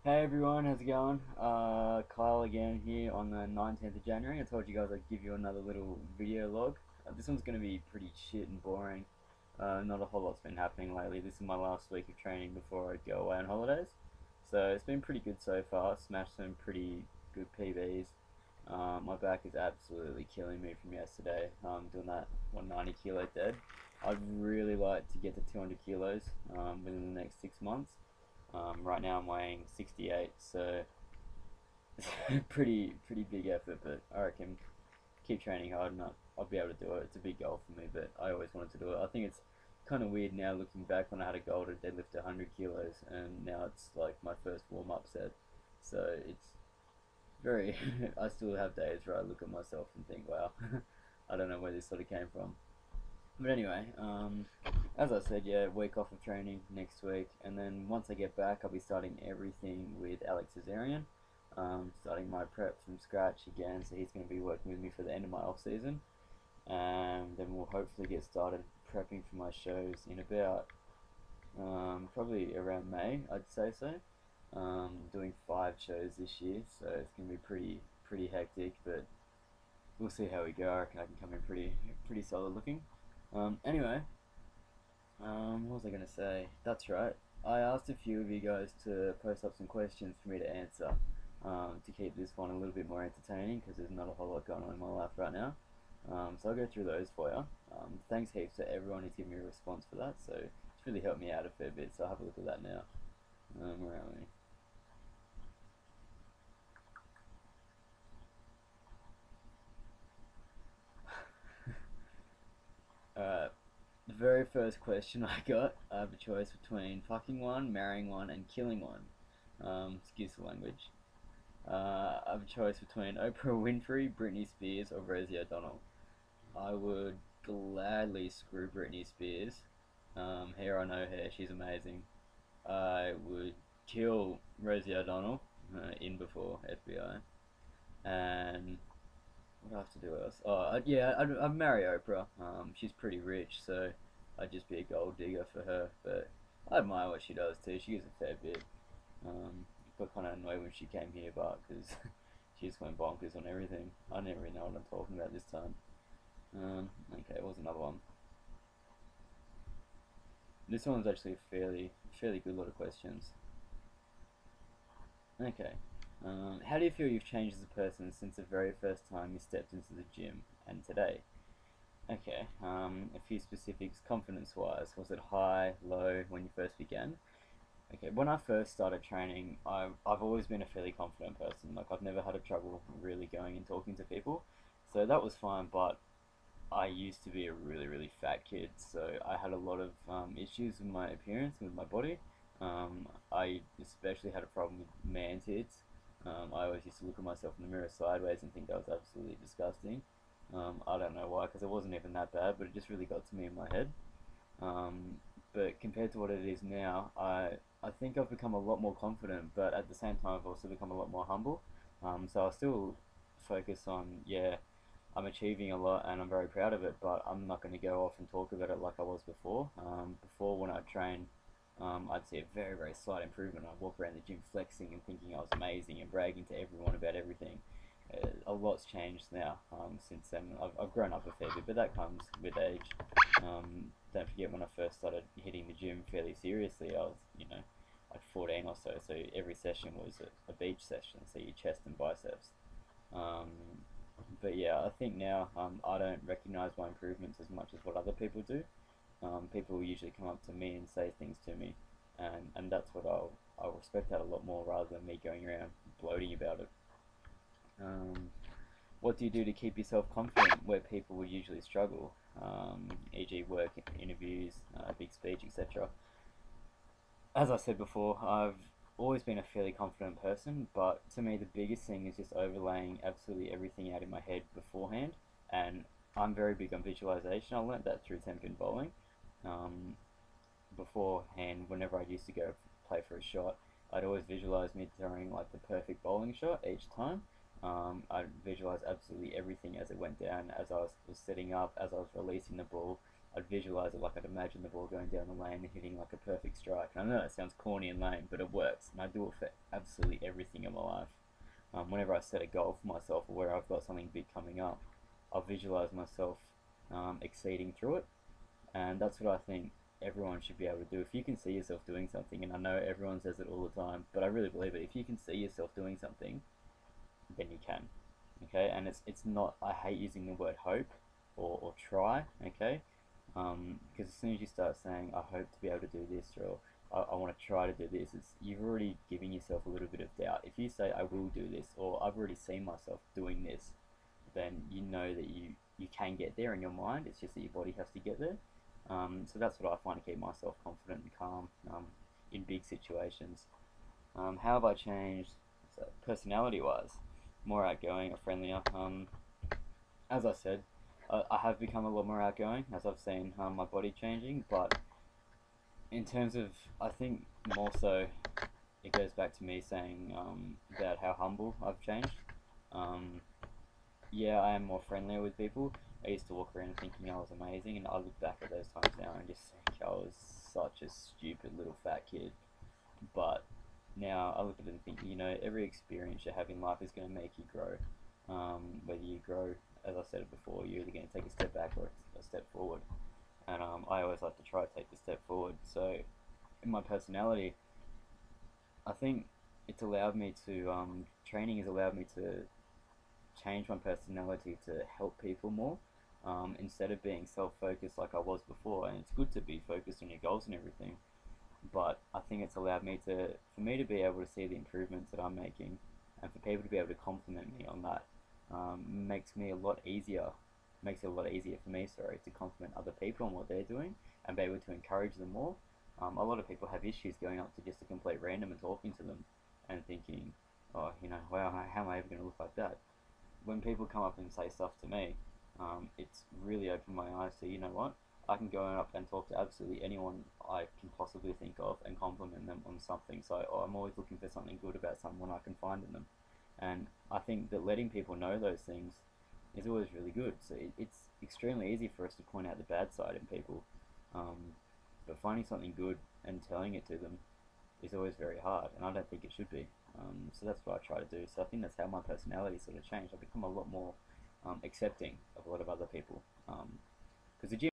Hey everyone, how's it going? Kyle again here on the 19th of January. I told you guys I'd give you another little video log. This one's going to be pretty shit and boring. Not a whole lot's been happening lately. This is my last week of training before I go away on holidays. So it's been pretty good so far. Smashed some pretty good PBs. My back is absolutely killing me from yesterday. Doing that 190 kilo dead. I'd really like to get to 200 kilos within the next 6 months. Right now I'm weighing 68, so pretty big effort, but I reckon keep training hard and I'll be able to do it. It's a big goal for me, but I always wanted to do it. I think it's kind of weird now looking back when I had a goal to deadlift 100 kilos, and now it's like my first warm-up set. So it's very, I still have days where I look at myself and think, wow, I don't know where this sort of came from. But anyway, as I said, yeah, week off of training next week, and then once I get back, I'll be starting everything with Alex Azarian, starting my prep from scratch again. So he's going to be working with me for the end of my off season, and then we'll hopefully get started prepping for my shows in about probably around May, I'd say so. Doing 5 shows this year, so it's going to be pretty hectic, but we'll see how we go. I reckon I can come in pretty solid looking. Anyway, what was I going to say? That's right. I asked a few of you guys to post up some questions for me to answer to keep this one a little bit more entertaining because there's not a whole lot going on in my life right now. So I'll go through those for you. Thanks heaps to everyone who's given me a response for that. So it's really helped me out a fair bit. So I'll have a look at that now. Where are we? Alright, the very first question I got, I have a choice between fucking one, marrying one, and killing one. Excuse the language. I have a choice between Oprah Winfrey, Britney Spears, or Rosie O'Donnell. I would gladly screw Britney Spears. Hair or no hair, she's amazing. I would kill Rosie O'Donnell, in before FBI. And what do I have to do else? Yeah, I'd marry Oprah. She's pretty rich, so I'd just be a gold digger for her. But I admire what she does too. She gives a fair bit. Got kind of annoyed when she came here, but because she just went bonkers on everything. I never really know what I'm talking about this time. Okay, what was another one? This one's actually a fairly good lot of questions. Okay. How do you feel you've changed as a person since the very first time you stepped into the gym and today? Okay, a few specifics confidence-wise. Was it high, low when you first began? Okay, when I first started training, I've always been a fairly confident person. Like, I've never had a trouble really going and talking to people. So that was fine, but I used to be a really fat kid. So I had a lot of issues with my appearance and with my body. I especially had a problem with man tits. I always used to look at myself in the mirror sideways and think that was absolutely disgusting. I don't know why, because it wasn't even that bad, but it just really got to me in my head. But compared to what it is now, I think I've become a lot more confident, but at the same time I've also become a lot more humble. So I still focus on, yeah, I'm achieving a lot and I'm very proud of it, but I'm not going to go off and talk about it like I was before. Before when I trained, I'd see a very slight improvement. I'd walk around the gym flexing and thinking I was amazing and bragging to everyone about everything. A lot's changed now since then. I've grown up a fair bit, but that comes with age. Don't forget when I first started hitting the gym fairly seriously, I was, like 14 or so, so every session was a beach session, so your chest and biceps. But yeah, I think now I don't recognize my improvements as much as what other people do. People usually come up to me and say things to me, and that's what I'll respect that a lot more rather than me going around gloating about it. What do you do to keep yourself confident where people will usually struggle, e.g. work, interviews, big speech, etc.? As I said before, I've always been a fairly confident person, but to me the biggest thing is just overlaying absolutely everything out in my head beforehand, and I'm very big on visualization. I learnt that through 10-pin bowling. Beforehand, whenever I used to go play for a shot, I'd always visualize me throwing like the perfect bowling shot each time. I'd visualize absolutely everything as it went down, as I was setting up, as I was releasing the ball. I'd visualize it like I'd imagine the ball going down the lane and hitting like a perfect strike. And I know that sounds corny and lame, but it works, and I do it for absolutely everything in my life. Whenever I set a goal for myself or where I've got something big coming up, I'll visualize myself exceeding through it, and that's what I think everyone should be able to do. If you can see yourself doing something, and I know everyone says it all the time, but I really believe it. If you can see yourself doing something, then you can. Okay, and it's not. I hate using the word hope or try. Okay, because as soon as you start saying I hope to be able to do this, or I want to try to do this, you've already given yourself a little bit of doubt. If you say I will do this, or I've already seen myself doing this, then you know that you can get there in your mind. It's just that your body has to get there. So that's what I find to keep myself confident and calm in big situations. How have I changed? So personality-wise, more outgoing or friendlier. As I said, I have become a lot more outgoing as I've seen my body changing. But in terms of, I think more so, it goes back to me saying about how humble I've changed. Um, yeah, I am more friendlier with people. I used to walk around thinking I was amazing, and I look back at those times now and just think I was such a stupid little fat kid. But now I look at it and think, every experience you have in life is going to make you grow. Whether you grow, as I said it before, you're either going to take a step back or a step forward. And I always like to try to take the step forward. So in my personality, I think it's allowed me to, training has allowed me to change my personality to help people more. Instead of being self-focused like I was before, and it's good to be focused on your goals and everything, but I think it's allowed me for me to be able to see the improvements that I'm making, and for people to be able to compliment me on that. Makes me a lot easier. Makes it a lot easier for me, sorry, to compliment other people on what they're doing and be able to encourage them more. A lot of people have issues going up to just a complete random and talking to them and thinking, oh, wow, how am I ever going to look like that? When people come up and say stuff to me, it's really opened my eyes to, you know what, I can go up and talk to absolutely anyone I can possibly think of and compliment them on something. So I'm always looking for something good about someone I can find in them. And I think that letting people know those things is always really good. So it's extremely easy for us to point out the bad side in people. But finding something good and telling it to them is always very hard, and I don't think it should be. So that's what I try to do. So I think that's how my personality sort of changed. I've become a lot more accepting of a lot of other people. Because the gym